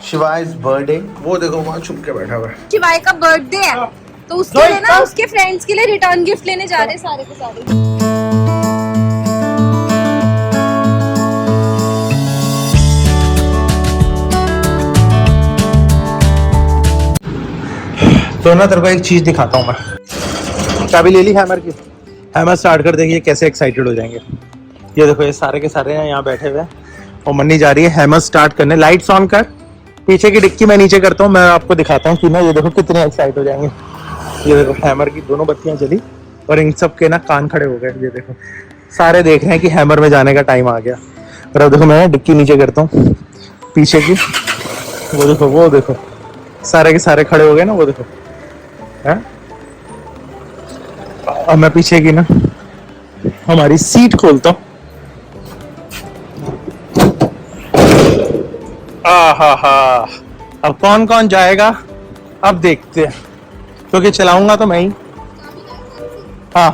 शिवाइज birthday. वो देखो वहाँ छुप के बैठा हुआ है। शिवाय का बर्थडे है तो उसके लिए ना उसके फ्रेंड्स के लिए रिटर्न गिफ्ट लेने जा रहे हैं सारे के सारे। तो ना तेरे को एक चीज दिखाता हूँ मैं। चाबी ले ली हैमर की। हैमर स्टार्ट कर देंगे, कैसे एक्साइटेड हो जाएंगे। ये देखो ये सारे के सारे यहाँ बैठे हुए हैं और मन्नी जा रही है हैमर स्टार्ट करने। लाइट्स ऑन कर, पीछे की डिक्की मैं नीचे करता हूँ, मैं आपको दिखाता हूँ कि ना ये देखो कितने एक्साइट हो जाएंगे। ये देखो हैमर की दोनों बत्तियां जली और इन सब के ना कान खड़े हो गए। ये देखो सारे देख रहे हैं कि हैमर में जाने का टाइम आ गया। और अब देखो मैं डिक्की नीचे करता हूँ पीछे की। वो देखो सारे के सारे खड़े हो गए ना, वो देखो है। अब मैं पीछे की ना हमारी सीट खोलता हूँ। हा अब कौन कौन जाएगा अब देखते हैं, क्योंकि चलाऊंगा तो मैं ही। हाँ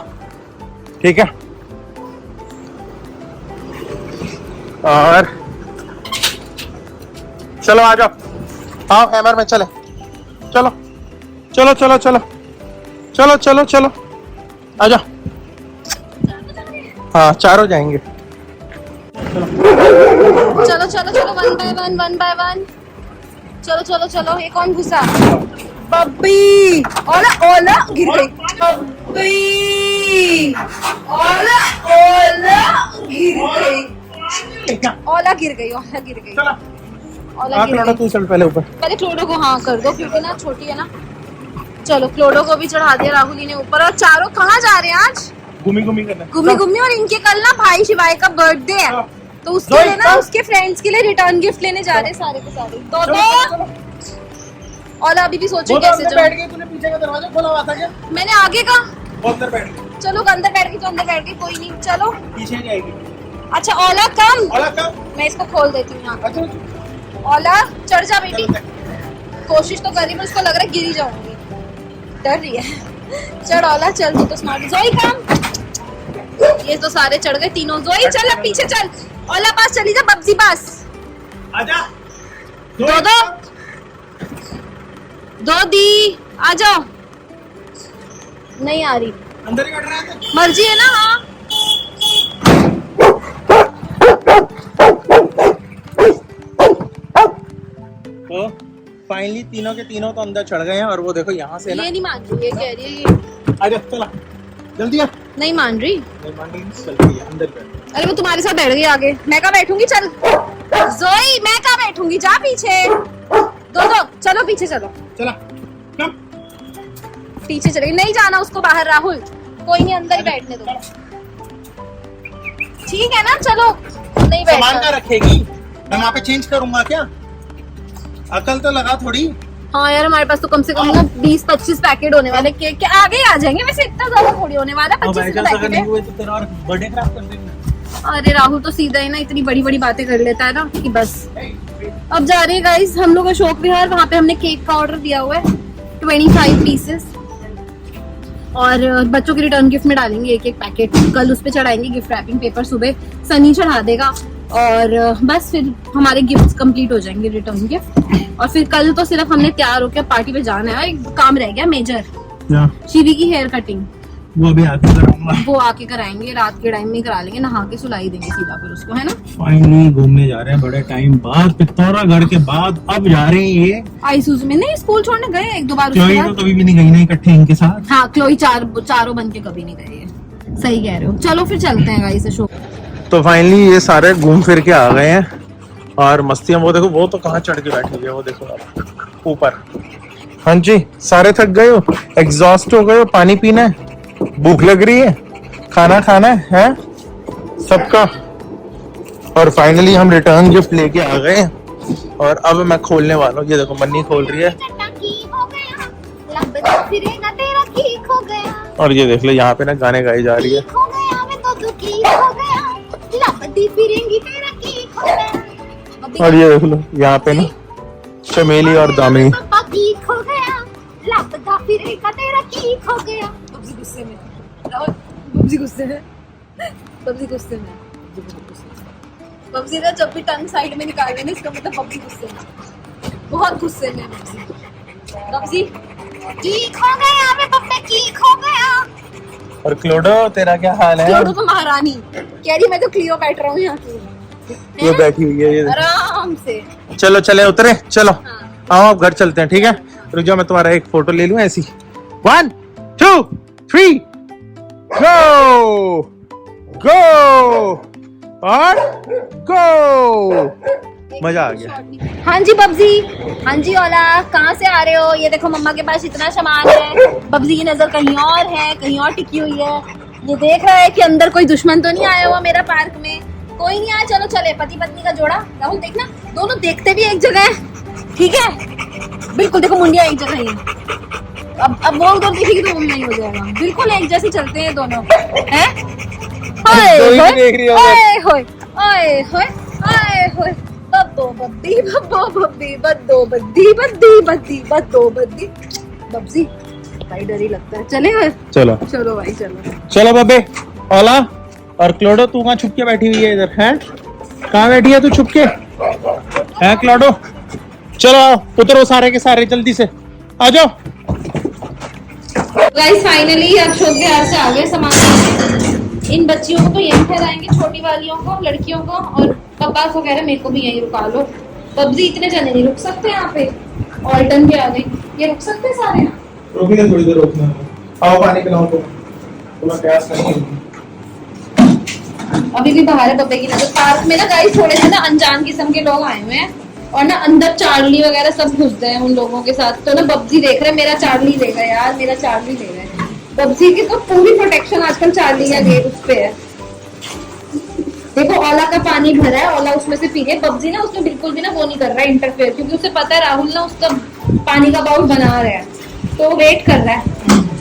ठीक है। और चलो आ जाओ, आओ हैमर में चले। चलो चलो चलो चलो चलो चलो चलो आ जाओ। हाँ चारों जाएंगे। चलो चलो चलो वन बाय वन। चलो चलो चलो। ये कौन घुसा? बब्बी। ओला ओला गिर गई। बब्बी ओला ओला गिर गई। ओला गिर गई। ओला गिर गई। ओला गिर गई। तू चल पहले ऊपर। पहले क्लोडो को हाँ कर दो क्योंकि ना छोटी है ना। चलो क्लोडो को भी चढ़ा दिया राहुल ने ऊपर। और चारों कहाँ जा रहे हैं आज? घूमी घूमी करना। घूमी घूमी। और इनके कल ना भाई शिवाय का बर्थडे है तो उसके लिए ना उसके फ्रेंड्स के लिए रिटर्न गिफ्ट लेने जा रहे हैं सारे के सारे। दो और अभी भी सोचो कैसे जाऊं। बैठ गई तूने, पीछे का दरवाजा खोला हुआ था क्या? मैंने आगे का। अंदर बैठ गई। चलो अंदर बैठ गई तो अंदर बैठ गई, कोई नहीं। चलो पीछे जाएगी। अच्छा ओला कम। ओला कम। मैं इसको खोल देती हूँ यहाँ। अच्छा ओला चढ़ जा बेटी। कोशिश तो कर रही हूँ, उसको लग रहा है गिरी जाऊंगी, डर रही है। चढ़ ओला चल। तू तो स्मार्ट। जोई कम। ये तो सारे चढ़ गए तीनों। जोई चल अब पीछे चल। ओला पास चली जा, बब्जी पास। आजा। दो दी आ जाओ। नहीं आ रही। अंदर ही बैठ रहा है। मर्जी है ना। हाँ तो फाइनली तीनों के तीनों तो अंदर चढ़ गए हैं। और वो देखो यहाँ से ना ये नहीं मान रही, ये कह रही है आजा चला जल्दी आ। नहीं मान रही। नहीं मान रही, चलती है अंदर बैठ। अरे वो तुम्हारे साथ बैठ गई आगे, मैं कहाँ बैठूंगी। चल जोई मैं कहाँ बैठूंगी, जा पीछे। दो चलो पीछे चलो। चला कम। पीछे चलेगी, नहीं जाना उसको बाहर राहुल। कोई नहीं अंदर ही बैठने दो। ठीक है ना चलो। नहीं सामान का बैठना। रखेगी, मैं वहाँ पे चेंज करूंगा क्या? अकल तो लगा थोड़ी। हाँ यार हमारे पास तो कम से कम ना 20-25 पैकेट होने वाले केक के आगे ही आ जाएंगे। वैसे इतना ज्यादा थोड़ी होने वाला, 25 पैकेट है। तो तेरा और बर्थडे खराब कर देंगे। अरे राहुल तो सीधा ही ना इतनी बड़ी बड़ी बातें कर लेता है ना कि बस। अब जा रहे हैं गाइस हम लोग अशोक विहार। वहाँ पे हमने केक का ऑर्डर दिया हुआ है 25 पीसेस। और बच्चों के रिटर्न गिफ्ट में डालेंगे एक पैकेट। कल उस पे चढ़ाएंगे गिफ्ट रैपिंग पेपर, सुबह सनी चढ़ा देगा। और बस फिर हमारे गिफ्ट्स कंप्लीट हो जाएंगे, रिटर्न गिफ्ट। और फिर कल तो सिर्फ हमने तैयार होकर पार्टी पे जाना है। एक काम रह गया मेजर, शिवी की हेयर कटिंग। वो अभी आके कराऊंगा। वो आके कराएंगे, रात के टाइम में करा लेंगे, नहा के सुलाई देंगे सीधा फिर उसको, है ना। फाइनली घूमने जा रहे हैं बड़े टाइम बाद, पिथौरागढ़ के बाद अब जा रहे हैं ये आईसूज में। नहीं स्कूल छोड़ने गए एक दो बार। क्लोई तो कभी भी नहीं गई ना इकट्ठे इनके साथ। हाँ क्लोई चारों बन के कभी नहीं गए। सही कह रहे हो। चलो फिर चलते हैं गाइस अशोक। तो फाइनली ये सारे घूम फिर के आ गए हैं और मस्तियां। वो देखो वो तो कहाँ चढ़ के बैठी हुई है, वो देखो आप ऊपर। हाँ जी सारे थक गए हो, एग्जॉस्ट हो गए हो, पानी पीना है, भूख लग रही है, खाना खाना है सबका। और फाइनली हम रिटर्न गिफ्ट लेके आ गए हैं और अब मैं खोलने वाला हूँ। ये देखो मन्नी खोल रही है। और ये देख लो यहाँ पे ना गाने गाई जा रही है। और ये देख लो यहाँ पे ना चमेली और दामिनी। बब्जी ना जब भी टंग साइड में निकाल देना इसका मतलब बब्जी गुस्से में। बहुत गुस्से में बब्जी कीक हो गया यहाँ पे, पप्पे कीक हो गया। और क्लोडो तेरा क्या हाल है? क्लोडो तो महारानी कह रही मैं तो क्लियोपैट्रा हूँ यहाँ की। ये बैठी हुई है ये आराम से। चलो चले उतरे, चलो हाँ। आओ अब घर चलते हैं, ठीक है? रुक जाओ मैं तुम्हारा एक फोटो ले लूं ऐसी। 1 2 3 गो गो और गो। मजा आ गया। हाँ जी बब्जी, हाँ जी ओला, कहाँ से आ रहे हो? ये देखो मम्मा के पास इतना सामान है। बब्जी की नजर कहीं और है, कहीं और टिकी हुई है। ये देख रहा है कि अंदर कोई दुश्मन तो नहीं आया हुआ मेरा पार्क में। कोई नहीं आया, चलो चले। पति पत्नी का जोड़ा। राहुल देखना, दोनों देखते भी एक जगह है, ठीक है? बिल्कुल देखो मुंडिया एक जगह ही है। अब वो उधर देखेगी तो वो भी नहीं हो जाएगा। बिल्कुल एक जैसे चलते हैं दोनों, हैं? ओए होए ओए होए ओए होए, बब्बो बब्बी बब्बो बब्बी बद्दो बद्दी बद्दी बद्दी बद्दो बद्दी। बब्जी भाई डर ही लगता है। चले गए? चलो चलो भाई चलो। चलो बब्बे। ओला और क्लोडो तू कहाँ छुप के बैठी हुई है इधर? हैं कहाँ बैठी है तू छुप के? हैं क्लोडो? चलो आओ उतरो सारे के सारे जल्दी से आ जाओ। गाइस फाइनली अक्षोक बिहार से आ गए सामान। इन बच्चियों को तो यहीं ठहराएंगे, छोटी वालियों को, लड़कियों को, और पप्पा को कह रहे मेरे को भी यहीं रुका लो। बब्जी इतने जने नहीं रुक सकते यहाँ पे। ऑल्टन भी आ गई, ये रुक सकते हैं सारे यहाँ? रोकने थोड़ी देर रोकना। आओ पानी पिलाओ तो थोड़ा प्यास नहीं। अभी भी बाहर है बब्बे की नजर। पार्क में ना गाइस थोड़े से ना अनजान किस्म के लोग आए हुए हैं, और ना अंदर चार्ली वगैरह सब घुस गए हैं उन लोगों के साथ। तो ना बब्जी देख रहे मेरा चार्ली ले गए यार, मेरा चार्ली ले गए। बब्जी की तो पूरी प्रोटेक्शन आजकल चार्ली का गेट उस पे है। देखो ओला का पानी भरा है, ओला उसमें से पी रही है। बब्जी ना उसमें बिल्कुल भी ना वो नहीं कर रहा है इंटरफेयर, क्योंकि उसे पता है राहुल ना उसका पानी का बाउल बना रहा है, तो वो वेट कर रहा है।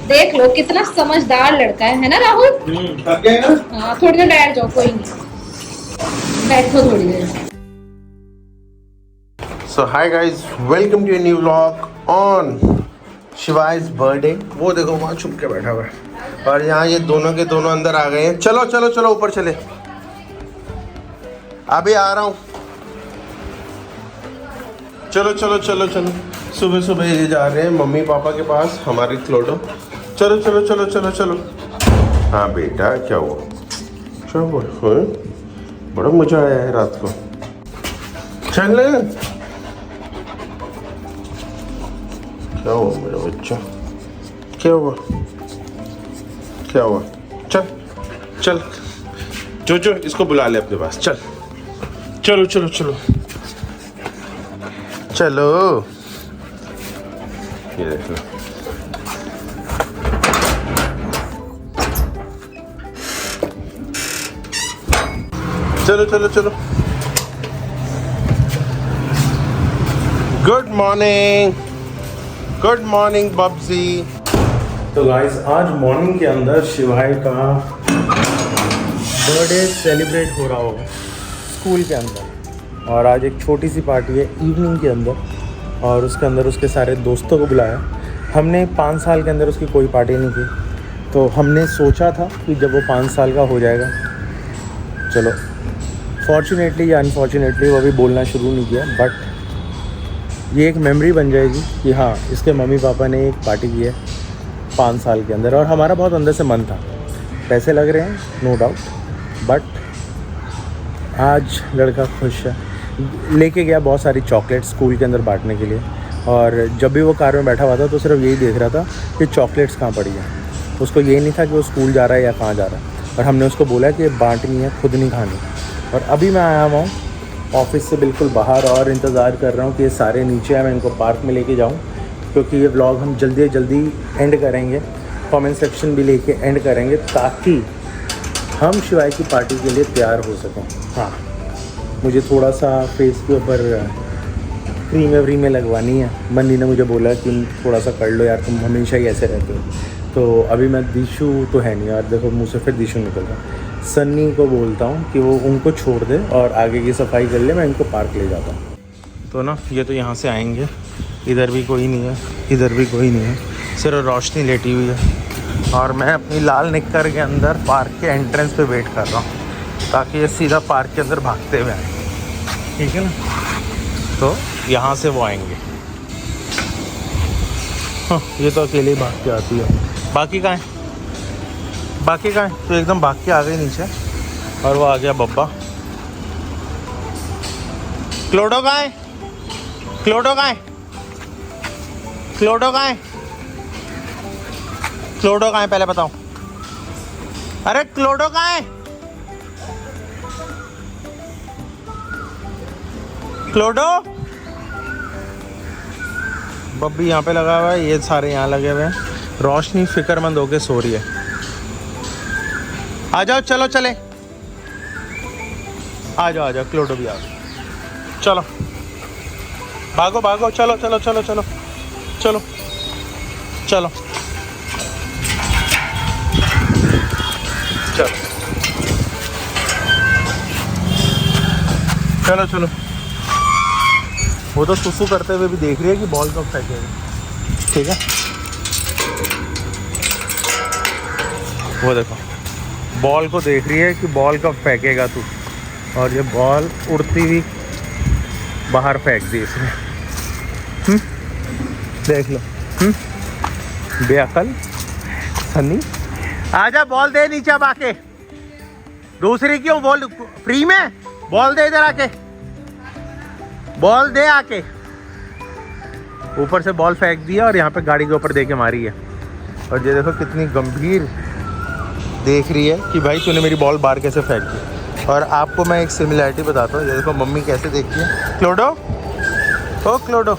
देख लो कितना समझदार लड़का है ना राहुल? थक गए ना? हाँ थोड़ी देर बैठ जाओ, कोई नहीं, बैठो थोड़ी देर। So hi guys, welcome to a new vlog on Shivay's birthday. वो देखो वहाँ छुप के बैठा हुआ है, और यहाँ ये दोनों के दोनों अंदर आ गए हैं। चलो चलो चलो ऊपर चले, अभी आ रहा हूँ। चलो चलो चलो चलो, सुबह सुबह ये जा रहे हैं मम्मी पापा के पास, हमारी क्लोडो। चलो चलो चलो चलो चलो। हाँ बेटा क्या हुआ? क्या हुआ? बड़ा मजा आया है रात को। चल क्या हुआ मेरा बच्चा? क्या हुआ? क्या हुआ? चल चल जो जो इसको बुला ले अपने पास। चल चलो चलो चलो चलो। ये देख लो, चलो चलो चलो। गुड मॉर्निंग, गुड मॉर्निंग बब्जी। तो गाइस आज मॉर्निंग के अंदर शिवाय का बर्थडे सेलिब्रेट हो रहा होगा स्कूल के अंदर, और आज एक छोटी सी पार्टी है इवनिंग के अंदर, और उसके अंदर उसके सारे दोस्तों को बुलाया। हमने 5 साल के अंदर उसकी कोई पार्टी नहीं की, तो हमने सोचा था कि जब वो 5 साल का हो जाएगा, चलो फॉर्चुनेटली या अनफॉर्चुनेटली वो अभी बोलना शुरू नहीं किया, बट ये एक मेमोरी बन जाएगी कि हाँ इसके मम्मी पापा ने एक पार्टी की है 5 साल के अंदर। और हमारा बहुत अंदर से मन था, पैसे लग रहे हैं नो डाउट, बट आज लड़का खुश है। लेके गया बहुत सारी चॉकलेट स्कूल के अंदर बांटने के लिए, और जब भी वो कार में बैठा हुआ था तो सिर्फ यही देख रहा था कि चॉकलेट्स कहाँ पड़ी है। उसको ये नहीं था कि वो स्कूल जा रहा है या कहाँ जा रहा है, और हमने उसको बोला कि बांटनी है, खुद नहीं खानी। और अभी मैं आया हुआ हूँ ऑफिस से बिल्कुल बाहर, और इंतज़ार कर रहा हूँ कि ये सारे नीचे आए, मैं इनको पार्क में लेके जाऊँ, क्योंकि ये व्लॉग हम जल्दी जल्दी एंड करेंगे, कमेंट सेक्शन भी लेके एंड करेंगे, ताकि हम शिवाय की पार्टी के लिए तैयार हो सकें। हाँ मुझे थोड़ा सा फेस के ऊपर क्रीमें लगवानी है। मन्नी ने मुझे बोला कि थोड़ा सा कर लो यार, तुम हमेशा ही ऐसे रहते हो। तो अभी मैं दिशु तो है नहीं यार, देखो मुँह से फिर दिशु निकल रहा। सन्नी को बोलता हूँ कि वो उनको छोड़ दे और आगे की सफाई कर ले, मैं इनको पार्क ले जाता हूँ। तो ना ये तो यहाँ से आएंगे, इधर भी कोई नहीं है, इधर भी कोई नहीं है, सिर्फ रोशनी लेटी हुई है, और मैं अपनी लाल निक्कर के अंदर पार्क के एंट्रेंस पे वेट कर रहा हूँ, ताकि ये सीधा पार्क के अंदर भागते हुए आए। ठीक है ना? तो यहाँ से वो आएंगे। हाँ, ये तो अकेले ही भाग के आती है। बाकी कहाँ है? बाकी कहाँ है? तो एकदम भाग के आ गई नीचे और वो आ गया बब्बा। क्लोडो कहाँ है? क्लोडो कहाँ है? क्लोडो कहाँ है? क्लोडो कहाँ है पहले बताओ। अरे क्लोडो कहाँ है? क्लोडो। बब्बी यहाँ पे लगा हुआ है, ये सारे यहाँ लगे हुए हैं। रोशनी फिक्रमंद होके सो रही है। आ जाओ, चलो चले, आ जाओ आ जाओ, क्लोडो भी आ जाओ। चलो भागो भागो, चलो चलो चलो चलो चलो चलो चलो चलो चलो। वो तो सुसु करते हुए भी देख रही है कि बॉल कब फेंकेगा। ठीक है, वो देखो बॉल को देख रही है कि बॉल कब फेंकेगा तू, और ये बॉल उड़ती हुई बाहर फेंक दी इसने। देख लो। बेअकल सन्नी, आजा बॉल दे नीचे अब आके। दूसरी क्यों? बॉल फ्री में, बॉल दे इधर आके, बॉल दे आके। ऊपर से बॉल फेंक दिया और यहाँ पे गाड़ी के ऊपर दे के मारी है। और ये देखो कितनी गंभीर देख रही है कि भाई तूने मेरी बॉल बाहर कैसे फेंक दी। और आपको मैं एक सिमिलैरिटी बताता हूँ, ये देखो मम्मी कैसे देखती है। क्लोडो, ओ क्लोडो,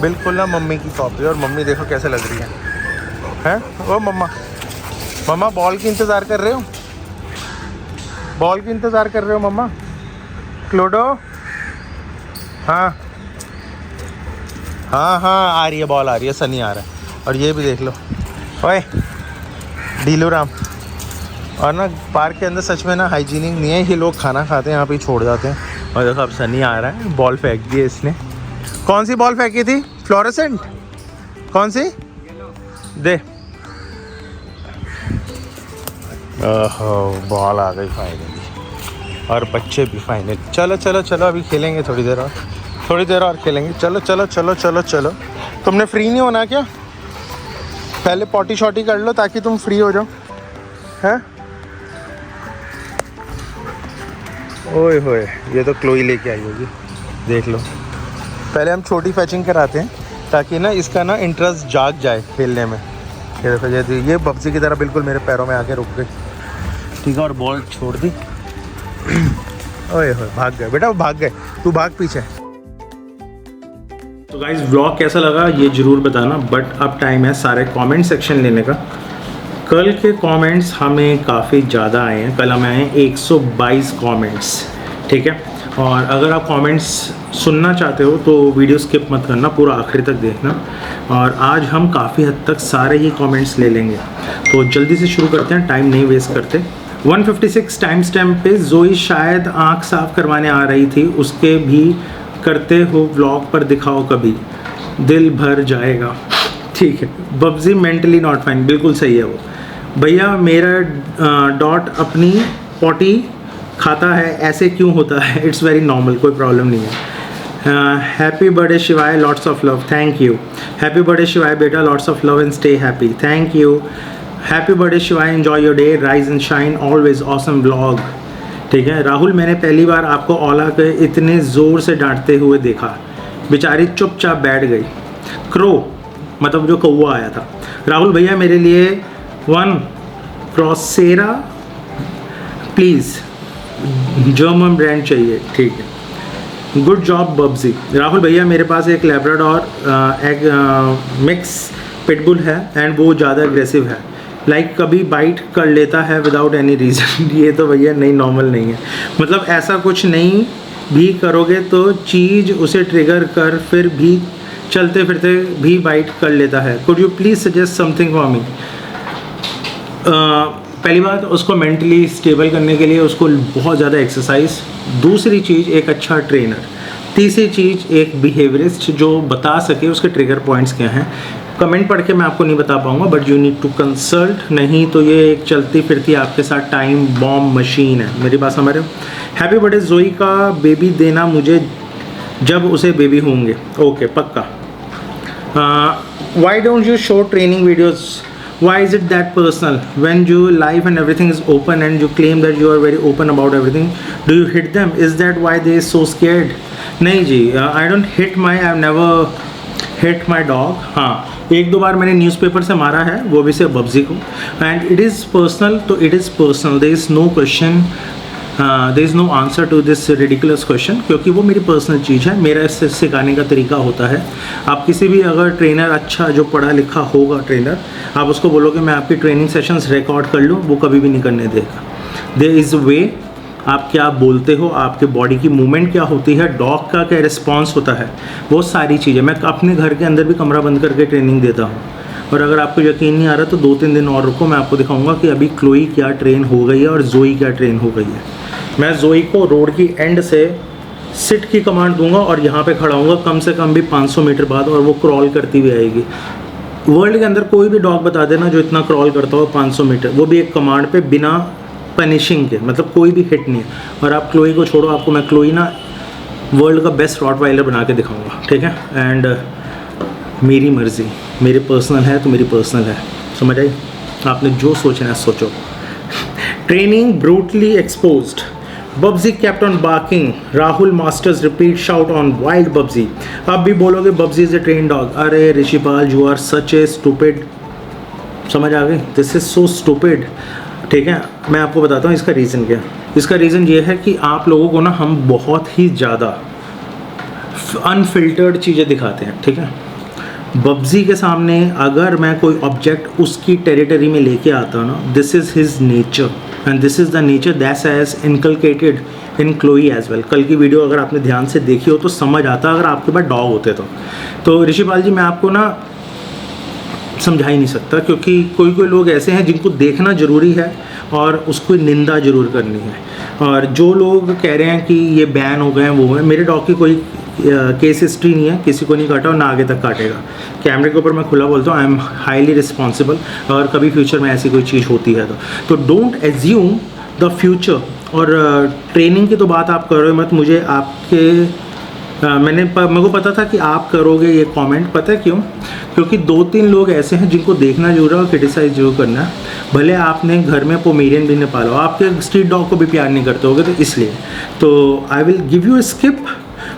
बिल्कुल ना मम्मी की कॉपी। और मम्मी देखो कैसे लग रही है। ओ मम्मा, मम्मा बॉल की इंतज़ार कर रहे हो? बॉल की इंतज़ार कर रहे हो मम्मा? क्लोडो, हाँ हाँ हाँ, आ रही है बॉल, आ रही है, सनी आ रहा है। और ये भी देख लो, ओए डीलू राम। और ना पार्क के अंदर सच में ना हाइजीनिक नहीं है, ये लोग खाना खाते हैं यहाँ पे ही छोड़ जाते हैं। और देखो अब सनी आ रहा है, बॉल फेंक दी है इसने। कौन सी बॉल फेंकी थी? फ्लोरेसेंट? कौन सी? दे। ओहो, बॉल आ गई फाइनली, और बच्चे भी फाइनली। चलो चलो चलो, अभी खेलेंगे थोड़ी देर और, थोड़ी देर और खेलेंगे। चलो चलो चलो चलो चलो। तुमने फ्री नहीं होना क्या? पहले पॉटी शॉटी कर लो ताकि तुम फ्री हो जाओ। हैं? ओए होए, ये तो क्लोई लेके आई होगी, देख लो। पहले हम छोटी फैचिंग कराते हैं ताकि ना इसका ना इंटरेस्ट जाग जाए खेलने में। ये देखो, ये बब्जी की तरह बिल्कुल मेरे पैरों में आके रुक गई। ठीक है, और बॉल छोड़ दी। ओए होए, भाग गए बेटा, वो भाग गए, तू भाग पीछे। तो गाइस व्लॉग कैसा लगा ये ज़रूर बताना। बट अब टाइम है सारे कमेंट सेक्शन लेने का। कल के कमेंट्स हमें काफ़ी ज़्यादा आए हैं, कल हमें आए हैं 122 कमेंट्स। ठीक है, और अगर आप कमेंट्स सुनना चाहते हो तो वीडियो स्किप मत करना, पूरा आखिरी तक देखना। और आज हम काफ़ी हद तक सारे ही कमेंट्स ले लेंगे, तो जल्दी से शुरू करते हैं, टाइम नहीं वेस्ट करते। 156 टाइम स्टैम्प पे जोई शायद आँख साफ करवाने आ रही थी, उसके भी करते हो व्लॉग पर दिखाओ कभी, दिल भर जाएगा। ठीक है, बब्जी मेंटली नॉट फाइन, बिल्कुल सही है वो। भैया मेरा डॉट अपनी पॉटी खाता है, ऐसे क्यों होता है? इट्स वेरी नॉर्मल, कोई प्रॉब्लम नहीं है। Happy birthday Shivay, lots of love. Thank you. Happy birthday Shivay बेटा, lots of love and stay happy. Thank you. Happy birthday Shivay, enjoy your day, rise and shine always, awesome vlog. ठीक है राहुल, मैंने पहली बार आपको ओला के इतने ज़ोर से डांटते हुए देखा, बेचारी चुपचाप बैठ गई। क्रो मतलब जो कौवा आया था। राहुल भैया मेरे लिए 1 क्रॉसेरा प्लीज़, जर्मन ब्रांड चाहिए। ठीक है, गुड जॉब बब्जी। राहुल भैया मेरे पास एक लैब्राडोर एक मिक्स पिटबुल है एंड वो ज़्यादा एग्रेसिव है, लाइक कभी बाइट कर लेता है विदाउट एनी रीज़न। ये तो भैया नहीं, नॉर्मल नहीं है। मतलब ऐसा कुछ नहीं भी करोगे तो चीज़ उसे ट्रिगर कर फिर भी चलते फिरते भी बाइट कर लेता है। Could you please suggest something for me? पहली बात, उसको मेंटली स्टेबल करने के लिए उसको बहुत ज़्यादा एक्सरसाइज। दूसरी चीज़, एक अच्छा ट्रेनर। तीसरी चीज़, एक बिहेवियरिस्ट जो बता सके उसके ट्रिगर पॉइंट्स क्या हैं। कमेंट पढ़ के मैं आपको नहीं बता पाऊँगा, but you need to consult, नहीं तो ये एक चलती फिरती आपके साथ टाइम बॉम्ब मशीन है। मेरी बात समझ रहे हो? हैप्पी बर्थडे जोई का बेबी देना मुझे जब उसे बेबी होंगे। ओके पक्का। Why don't you show training videos? Why is it that personal? When your life and everything is open and you claim that you are very open about everything, do you hit them? Is that why they are so scared? नहीं जी, I don't hit my, I've never hit my dog. हाँ, एक दो बार मैंने newspaper से मारा है, वो भी सिर्फ बब्जी को। And it is personal, तो it is personal. There is no question. There is no answer to this ridiculous question, क्योंकि वो मेरी पर्सनल चीज़ है, मेरा इससे सिखाने का तरीका होता है। आप किसी भी अगर ट्रेनर अच्छा जो पढ़ा लिखा होगा ट्रेनर, आप उसको बोलोगे मैं आपकी ट्रेनिंग सेशंस रिकॉर्ड कर लूँ, वो कभी भी नहीं करने देगा। देयर इज़ अ वे, आप क्या बोलते हो, आपके बॉडी की मूवमेंट क्या होती है, डॉग का क्या रिस्पॉन्स होता है, वो सारी चीज़ें मैं अपने घर के अंदर भी कमरा बंद करके ट्रेनिंग देता हूँ। और अगर आपको यकीन नहीं आ रहा तो 2-3 दिन और रुको, मैं आपको दिखाऊंगा कि अभी क्लोई क्या ट्रेन हो गई है और जोई क्या ट्रेन हो गई है। मैं जोई को रोड की एंड से सिट की कमांड दूंगा और यहाँ पे खड़ा हूँगा कम से कम भी 500 मीटर बाद, और वो क्रॉल करती हुई आएगी। वर्ल्ड के अंदर कोई भी डॉग बता देना जो इतना क्रॉल करता हो 500 मीटर, वो भी एक कमांड पे बिना पनिशिंग के, मतलब कोई भी हिट नहीं है। और आप क्लोई को छोड़ो, आपको मैं क्लोई ना वर्ल्ड का बेस्ट रॉटवाइलर बना के दिखाऊँगा, ठीक है। एंड मेरी मर्ज़ी, मेरी पर्सनल है तो मेरी पर्सनल है, समझ आई? आपने जो सोचना है सोचो। Training brutally exposed, Bubsy kept on barking. Rahul Masters repeat shout on wild Bubsy. अब भी बोलोगे Bubsy is a trained dog. अरे Rishipal, you are such a stupid. समझ आ गई? This is so stupid. ठीक है, मैं आपको बताता हूँ इसका रीज़न क्या। इसका रीज़न ये है कि आप लोगों को ना हम बहुत ही ज़्यादा अनफिल्टर्ड चीज़ें दिखाते हैं, ठीक है। Bubsy के सामने अगर मैं कोई ऑब्जेक्ट उसकी टेरिटरी में लेके आता हूँ ना, this is his nature and this is the nature that has inculcated in Chloe as well. कल की वीडियो अगर आपने ध्यान से देखी हो तो समझ आता अगर आपके पास डॉग होते तो ऋषिपाल जी मैं आपको ना समझा ही नहीं सकता, क्योंकि कोई कोई लोग ऐसे हैं जिनको देखना ज़रूरी है और उसको निंदा ज़रूर करनी है। और जो लोग कह रहे हैं कि ये बैन हो गए हैं, वो है, मेरे डॉग की कोई केस हिस्ट्री नहीं है, किसी को नहीं काटा और ना आगे तक काटेगा। कैमरे के ऊपर मैं खुला बोलता हूँ, आई एम हाईली रिस्पॉन्सिबल। अगर कभी फ्यूचर में ऐसी कोई चीज़ होती है तो डोंट एज्यूम द फ्यूचर। और ट्रेनिंग की तो बात आप करो मत, मुझे आपके मेरे को पता था कि आप करोगे ये कमेंट। पता है क्यों? क्योंकि 2-3 लोग ऐसे हैं जिनको देखना जरूर है और क्रिटिसाइज जरूर करना है। भले आपने घर में पोमेरियन भी नहीं पाला हो, आपके स्ट्रीट डॉग को भी प्यार नहीं करते होगे, तो इसलिए तो I will give you a skip.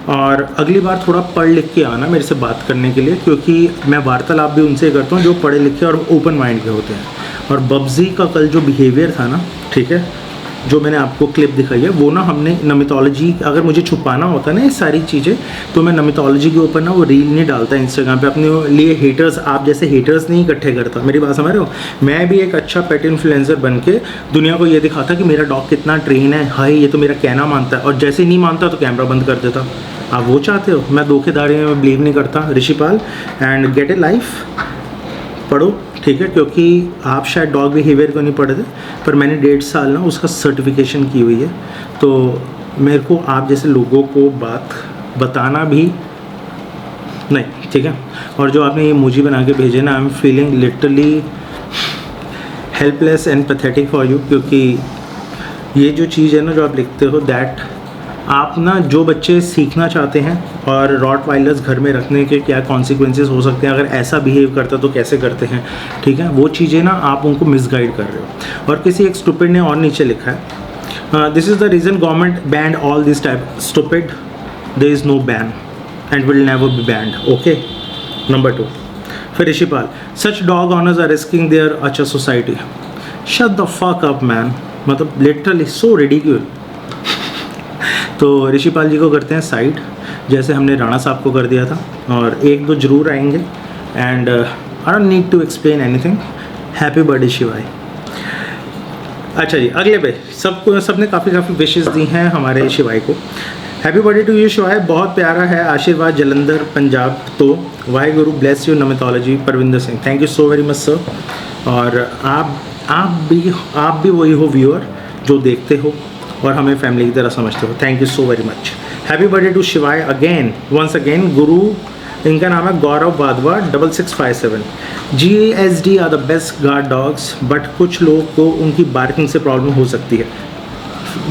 और अगली बार थोड़ा पढ़ लिख के आना मेरे से बात करने के लिए, क्योंकि मैं वार्तालाप भी उनसे करता हूँ जो पढ़े लिखे और ओपन माइंड के होते हैं। और बब्जी का कल जो बिहेवियर था ना, ठीक है, जो मैंने आपको क्लिप दिखाई है, वो ना हमने नमितोलॉजी, अगर मुझे छुपाना होता ना ये सारी चीज़ें, तो मैं नमितोलॉजी के ऊपर ना वो रील नहीं डालता इंस्टाग्राम पे, अपने लिए हेटर्स, आप जैसे हेटर्स नहीं इकट्ठे करता। मेरी बात समझ रहे हो? मैं भी एक अच्छा पेट इन्फ्लुएंसर बन के दुनिया को ये दिखाता कि मेरा डॉग कितना ट्रेन है, हाय ये तो मेरा कहना मानता है, और जैसे नहीं मानता तो कैमरा बंद कर देता। आप वो चाहते हो? मैं धोखेधाड़ी में बिलीव नहीं करता Rishipal. And gate A life, पढ़ो, ठीक है, क्योंकि आप शायद डॉग बिहेवियर को नहीं पढ़े थे, पर मैंने 1.5 साल ना उसका सर्टिफिकेशन की हुई है, तो मेरे को आप जैसे लोगों को बात बताना भी नहीं, ठीक है। और जो आपने ये इमोजी बना के भेजे ना, I am feeling literally helpless and pathetic for you, क्योंकि ये जो चीज़ है ना जो आप लिखते हो, दैट आप ना जो बच्चे सीखना चाहते हैं और रॉटवाइलर्स घर में रखने के क्या कॉन्सिक्वेंसेस हो सकते हैं, अगर ऐसा बिहेव करता तो कैसे करते हैं, ठीक है, वो चीज़ें ना आप उनको मिसगाइड कर रहे हो। और किसी एक स्टूपिड ने और नीचे लिखा है, this is the reason government banned all this type stupid, there is no ban and will never be banned, okay. Number 2, फिर Rishipal, such dog owners are risking their अच्छा society. Shut the fuck up man, मतलब literally so ridicule. तो ऋषिपाल जी को करते हैं side, जैसे हमने राणा साहब को कर दिया था, और 1-2 जरूर आएंगे। And I don't need to explain anything. Happy birthday Shivaay. अच्छा जी, अगले पे सबने काफ़ी विशेस दी हैं हमारे शिवाय को। हैप्पी बर्थडे टू यू शिवाय, बहुत प्यारा है आशीर्वाद, जलंधर पंजाब। तो Wahe Guru bless you Namitology, Parvinder Singh, thank you so very much sir. और आप भी वही हो व्यूअर जो देखते हो और हमें फैमिली की तरह समझते हो, thank you so very much. Happy birthday to Shivay again, once again. गुरु, इनका नाम है Gaurav Wadhwa 6657। GSD are the best guard dogs, but कुछ लोग को उनकी बार्किंग से प्रॉब्लम हो सकती है।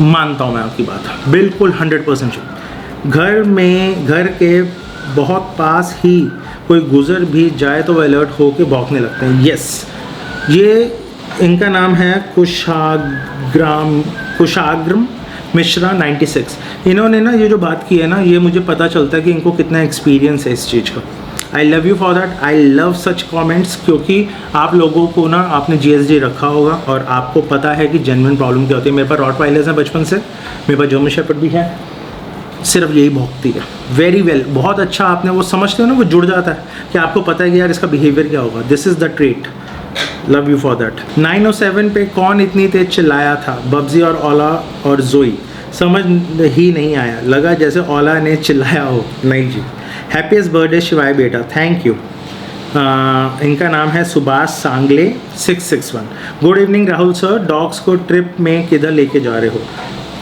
मानता हूँ मैं आपकी बात, बिल्कुल 100% घर के बहुत पास ही कोई गुजर भी जाए तो वो अलर्ट हो के भौंकने लगते हैं। यस, ये इनका नाम है कुशाग्रम मिश्रा 96। इन्होंने ना ये जो बात की है ना, ये मुझे पता चलता है कि इनको कितना एक्सपीरियंस है इस चीज़ का। I love you for that. I love such comments, क्योंकि आप लोगों को ना, आपने GSD रखा होगा और आपको पता है कि जेन्युइन प्रॉब्लम क्या होती है। मेरे पास रॉटवाइलर्स हैं बचपन से, मेरे पास जर्मन शेफर्ड भी है, सिर्फ यही भौंकती है। वेरी वेल, बहुत अच्छा। आपने वो समझते हो ना, वो जुड़ जाता है कि आपको पता है कि यार इसका बिहेवियर क्या होगा। This is the trait. Love you for that. 907 पे कौन इतनी तेज चिल्लाया था, बब्जी और ओला और जोई? समझ ही नहीं आया, लगा जैसे ओला ने चिल्लाया हो। नहीं जी। हैप्पीस्ट बर्थडे शिवाय बेटा, थैंक यू। इनका नाम है सुभाष सांगले 661। Good evening Rahul sir, dogs को ट्रिप में किधर लेके जा रहे हो?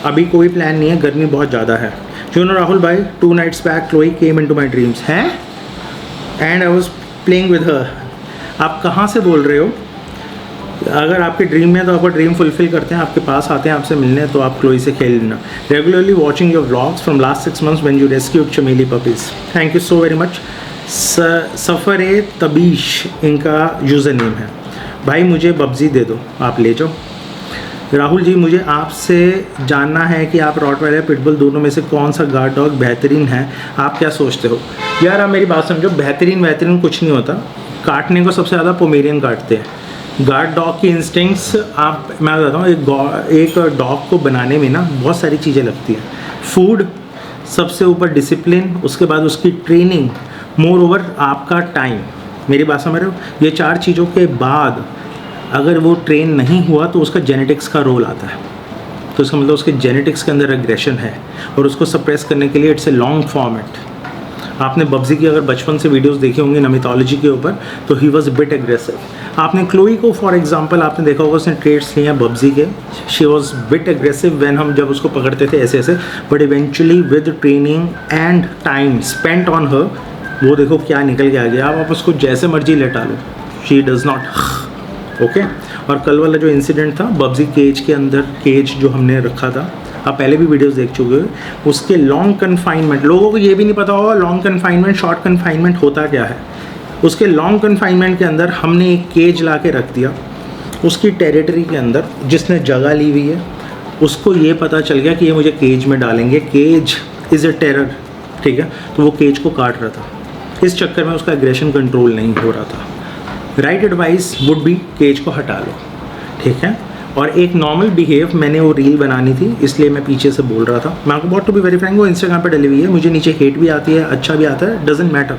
अभी कोई प्लान नहीं है, गर्मी बहुत ज़्यादा है। You know राहुल भाई, 2 nights back Chloe came into my dreams हैं, and I was playing with her। आप कहाँ से बोल रहे हो? अगर आपके ड्रीम में तो आपका ड्रीम फुलफिल करते हैं, आपके पास आते हैं आपसे मिलने, तो आप क्लोई से खेल लेना। Regularly watching your vlogs from last 6 months when you rescued Chameli puppies. Thank you so very much. Safar Tabish इनका यूज़र नेम है। भाई मुझे बब्जी दे दो, आप ले जाओ। राहुल जी, मुझे आपसे जानना है कि आप रॉटवाइलर पिटबुल दोनों में से कौन सा गार्ड डॉग बेहतरीन है, आप क्या सोचते हो? यार आप मेरी बात समझो, बेहतरीन कुछ नहीं होता। काटने को सबसे ज़्यादा पोमेरियन काटते हैं। गार्ड डॉग की इंस्टिंक्ट्स, मैं बताता हूँ, एक डॉग को बनाने में ना बहुत सारी चीज़ें लगती हैं। फूड, सबसे ऊपर डिसिप्लिन, उसके बाद उसकी ट्रेनिंग, मोर ओवर आपका टाइम। मेरी बात समझ रहे हो? ये 4 चीज़ों के बाद अगर वो ट्रेन नहीं हुआ तो उसका जेनेटिक्स का रोल आता है। तो इसका मतलब उसके जेनेटिक्स के अंदर एग्रेशन है, और उसको सप्रेस करने के लिए इट्स ए लॉन्ग फॉर्मेट। आपने बब्जी की अगर बचपन से वीडियोस देखे होंगे नमिथोलॉजी के ऊपर, तो ही वॉज बिट एग्रेसिव। आपने क्लोई को फॉर एग्जांपल आपने देखा होगा, उसने ट्रेड्स लिए हैं बब्जी के। She was bit aggressive when हम जब उसको पकड़ते थे ऐसे ऐसे, but eventually with training and time spent on her, वो देखो क्या निकल के आ गया। आप उसको जैसे मर्जी लेटा लो, शी डज़ नॉट ओके। और कल वाला जो इंसिडेंट था बब्जी केज के अंदर, केज जो हमने रखा था, आप पहले भी वीडियोस देख चुके हो, उसके लॉन्ग कन्फाइनमेंट, लोगों को ये भी नहीं पता होगा लॉन्ग कन्फाइनमेंट शॉर्ट कन्फाइनमेंट होता क्या है। उसके लॉन्ग कन्फाइनमेंट के अंदर हमने एक केज ला के रख दिया, उसकी टेरिटरी के अंदर जिसने जगह ली हुई है उसको ये पता चल गया कि ये मुझे केज में डालेंगे, केज इज़ ए टेरर, ठीक है। तो वो केज को काट रहा था, इस चक्कर में उसका एग्रेशन कंट्रोल नहीं हो रहा था। Right advice would be cage को हटा लो, ठीक है। और एक नॉर्मल बिहेव, मैंने वो रील बनानी थी इसलिए मैं पीछे से बोल रहा था। मैं आपको बहुत टू बी वेरी फ्रैंक, वो इंस्टाग्राम पे डली हुई है, मुझे नीचे हेट भी आती है, अच्छा भी आता है, डजेंट मैटर।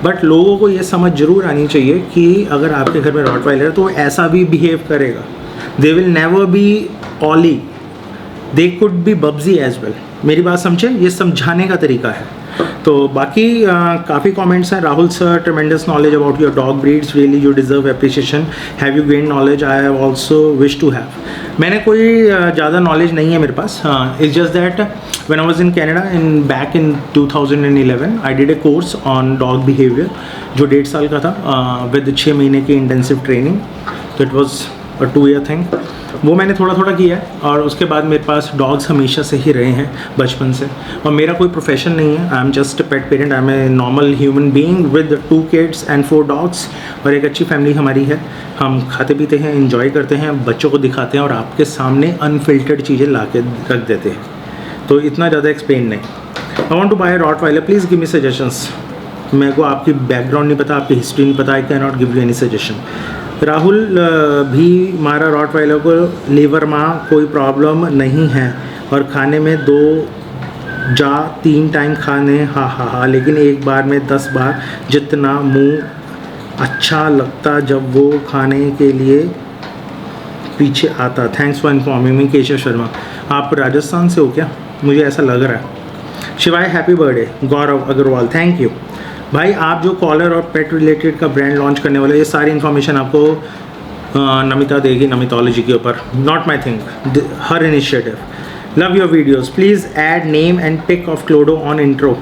बट लोगों को ये समझ जरूर आनी चाहिए कि अगर आपके घर में रॉटवाइलर है तो वो ऐसा भी बिहेव करेगा। They will never be Ollie, they could be Bubsy as well. मेरी बात समझे, ये समझाने का तरीका है। तो बाकी काफ़ी कमेंट्स हैं। Rahul sir, tremendous knowledge about your dog breeds, really you deserve appreciation, have you gain knowledge, I have also wish to have. मैंने कोई ज़्यादा नॉलेज नहीं है मेरे पास, it's just that when I was in Canada back in 2011 I did a course on dog behaviour जो 1.5 साल का था, विद 6 महीने की इंटेंसिव ट्रेनिंग। तो it was a 2 year thing, वो मैंने थोड़ा थोड़ा किया है। और उसके बाद मेरे पास डॉग्स हमेशा से ही रहे हैं बचपन से, और मेरा कोई प्रोफेशन नहीं है। I am just a pet parent, I am a normal human being with 2 kids and 4 dogs, और एक अच्छी फैमिली हमारी है। हम खाते पीते हैं, इंजॉय करते हैं, बच्चों को दिखाते हैं और आपके सामने अनफिल्टर्ड चीज़ें ला के रख देते हैं। तो इतना ज़्यादा एक्सप्लेन नहीं। I want to buy rottweiler, please give me suggestions. मेरे को आपकी बैकग्राउंड नहीं पता, आपकी हिस्ट्री नहीं पता, I can not give you any suggestion. Rahul भी मारा रॉटवाइलर को, लीवर माँ कोई प्रॉब्लम नहीं है, और खाने में 2-3 टाइम खाने, हा, लेकिन एक बार में 10 बार जितना मुंह अच्छा लगता जब वो खाने के लिए पीछे आता। थैंक्स फॉर इन्फॉर्मिंग मी। केशव शर्मा, आप राजस्थान से हो क्या? मुझे ऐसा लग रहा है। Shivaay happy birthday. Gaurav Agarwal, thank you भाई। आप जो कॉलर और पेट रिलेटेड का ब्रांड लॉन्च करने वाले, ये सारी इन्फॉर्मेशन आपको नमिता देगी नमिथोलॉजी के ऊपर। Not my thing, her initiative. Love your videos, please add name and pic of Clodo on intro.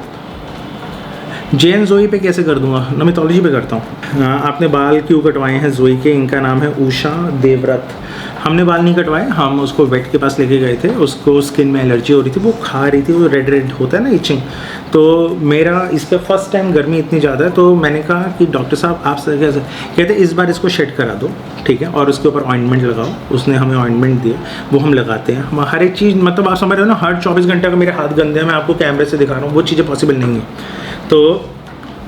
जेन जोई पे कैसे कर दूंगा? नमिथोलॉजी पे करता हूँ। आपने बाल क्यों कटवाए हैं जोई के? इनका नाम है उषा देवव्रत। हमने बाल नहीं कटवाए, हम उसको वेट के पास लेके गए थे, उसको स्किन में एलर्जी हो रही थी, वो खा रही थी, वो रेड रेड होता है ना इचिंग। तो मेरा इस पर फर्स्ट टाइम गर्मी इतनी ज़्यादा है, तो मैंने कहा कि डॉक्टर साहब आप कैसे, कहते इस बार इसको शेड करा दो, ठीक है, और उसके ऊपर ऑइंटमेंट लगाओ। उसने हमें ऑइंटमेंट दिए, वो हम लगाते हैं। हम हर एक चीज़, मतलब आप समझ रहे हो ना, हर 24 घंटे अगर मेरे हाथ गंदे हैं, मैं आपको कैमरे से दिखा रहा हूँ, वो चीज़ें पॉसिबल नहीं है। तो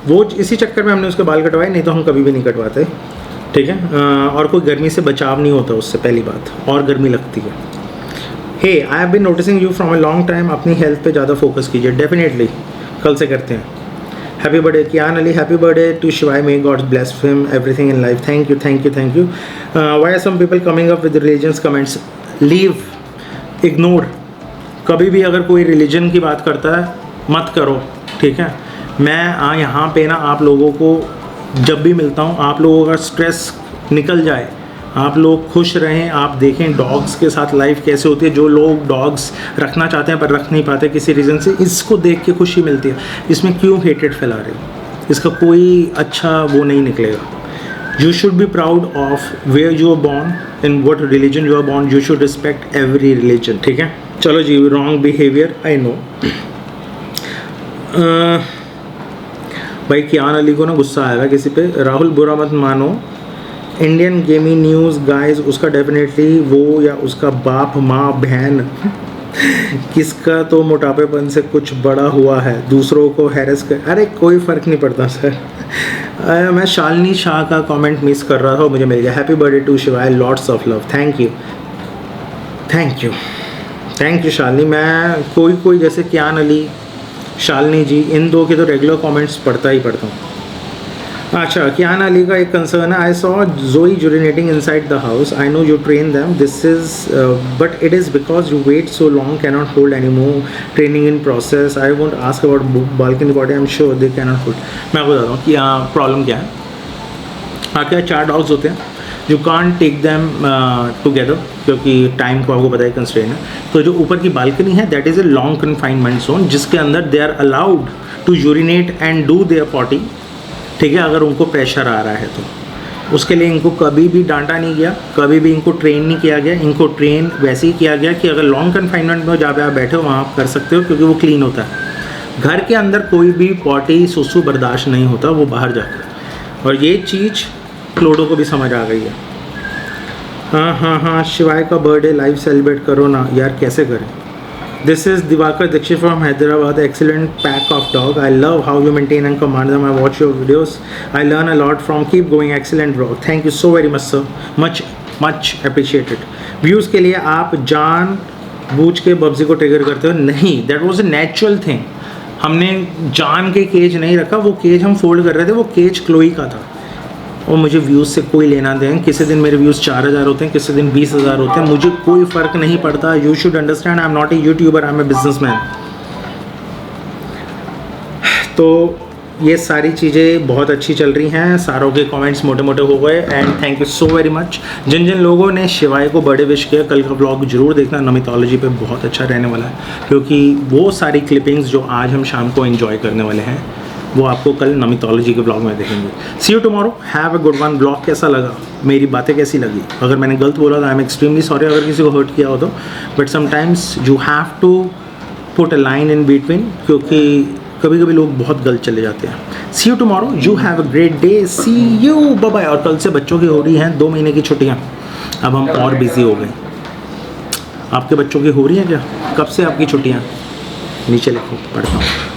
वो इसी चक्कर में हमने उसके बाल कटवाए, नहीं तो हम कभी भी नहीं कटवाते, ठीक है। और कोई गर्मी से बचाव नहीं होता उससे, पहली बात, और गर्मी लगती है। Hey I have been noticing you from a long time, अपनी हेल्थ पे ज़्यादा फोकस कीजिए। डेफिनेटली कल से करते हैं। Happy birthday Kiyan Ali, happy birthday to Shivay, may God bless him everything in life. Thank you thank you thank you. Why are some people coming up with religious comments? Leave, ignore. कभी भी अगर कोई religion की बात करता है मत करो, ठीक है। मैं यहाँ पे ना आप लोगों को जब भी मिलता हूँ, आप लोगों का स्ट्रेस निकल जाए, आप लोग खुश रहें। आप देखें डॉग्स के साथ लाइफ कैसे होती है, जो लोग डॉग्स रखना चाहते हैं पर रख नहीं पाते किसी रीज़न से, इसको देख के खुशी मिलती है। इसमें क्यों हेटेड फैला रहे हो? इसका कोई अच्छा वो नहीं निकलेगा। You should be proud of where you are born, in what religion you are born, you should respect every religion, ठीक है। चलो जी, रॉन्ग बिहेवियर, आई नो। भाई कियान अली को ना गुस्सा आएगा किसी पे। राहुल बुरा मत मानो, इंडियन गेमिंग न्यूज़ गाइस, उसका डेफिनेटली वो या उसका बाप माँ बहन किसका तो मोटापेपन से कुछ बड़ा हुआ है, दूसरों को हैरेस कर। अरे कोई फ़र्क नहीं पड़ता सर। मैं शालिनी शाह का कमेंट मिस कर रहा था, मुझे मिल गया। हैप्पी बर्थडे टू शिवाय, lots of love. Thank you thank you thank you Shalini. मैं कोई जैसे कियान अली, शालिनी जी, इन दो के तो रेगुलर कमेंट्स पढ़ता ही पढ़ता हूँ। अच्छा, कियान अली का एक कंसर्न है। I saw Joey urinating inside the house, I know you train them, this is but it is because you wait so long, can not hold any more, training in process. I won't ask about balcony body, I am sure they can not hold. मैं आपको बताता हूँ कि यहाँ problem क्या है। क्या 4 dogs होते हैं, you can't take them together, क्योंकि टाइम को आपको पता है कंस्ट्रेन है। तो जो ऊपर की बालकनी है that is a long confinement zone, जिसके अंदर they are allowed to urinate and do their potty, ठीक है, अगर उनको प्रेशर आ रहा है तो। उसके लिए इनको कभी भी डांटा नहीं गया, कभी भी इनको ट्रेन नहीं किया गया। इनको ट्रेन वैसे ही किया गया कि अगर लॉन्ग कन्फाइनमेंट में जहाँ पे आप बैठे हो वहाँ आप कर सकते हो, क्योंकि वो क्लीन होता है। घर के अंदर कोई भी पॉटी सुसु बर्दाश्त नहीं होता, वो बाहर जाकर। और ये चीज़ क्लोडो को भी समझ आ गई है। हाँ, शिवाय का बर्थडे लाइव सेलिब्रेट करो ना यार, कैसे करें। This is Diwakar Dixit from Hyderabad, excellent pack of dog, I love how you maintain and command them, I watch your videos, I learn a lot from, keep going, excellent bro, thank you so very much sir, much appreciated. Views के लिए आप जान बूझ के बब्जी को trigger करते हो? नहीं, that was a natural thing. हमने जान के केज नहीं रखा, वो केज हम फोल्ड कर रहे थे, वो केज क्लोई का था। और मुझे व्यूज़ से कोई लेना दें, किसी दिन मेरे व्यूज़ 4000 होते हैं, किसी दिन 20,000 होते हैं, मुझे कोई फ़र्क नहीं पड़ता। You should understand, I am not a YouTuber, I am a businessman. तो ये सारी चीज़ें बहुत अच्छी चल रही हैं, सारों के कमेंट्स मोटे मोटे हो गए, and thank you so very much. जिन जिन लोगों ने शिवाय को बर्थडे विश किया, कल का ब्लॉग जरूर देखना, नमितोलॉजी पे बहुत अच्छा रहने वाला है, क्योंकि वो सारी क्लिपिंग्स जो आज हम शाम को एंजॉय करने वाले हैं वो आपको कल नमितोलॉजी के ब्लॉग में देखेंगे। See you tomorrow, have a good one. Blog कैसा लगा, मेरी बातें कैसी लगी? अगर मैंने गलत बोला तो आई एम एक्सट्रीमली सॉरी, अगर किसी को हर्ट किया हो तो, but sometimes you have to put a line in between, क्योंकि कभी कभी लोग बहुत गलत चले जाते हैं। See you tomorrow, you have a great day, see you, bye bye. और कल से बच्चों की हो रही हैं 2 महीने की छुट्टियाँ, अब हम और बिजी हो गए। आपके बच्चों की हो रही हैं क्या? कब से आपकी छुट्टियाँ? नीचे लिखो, पढ़ता हूँ।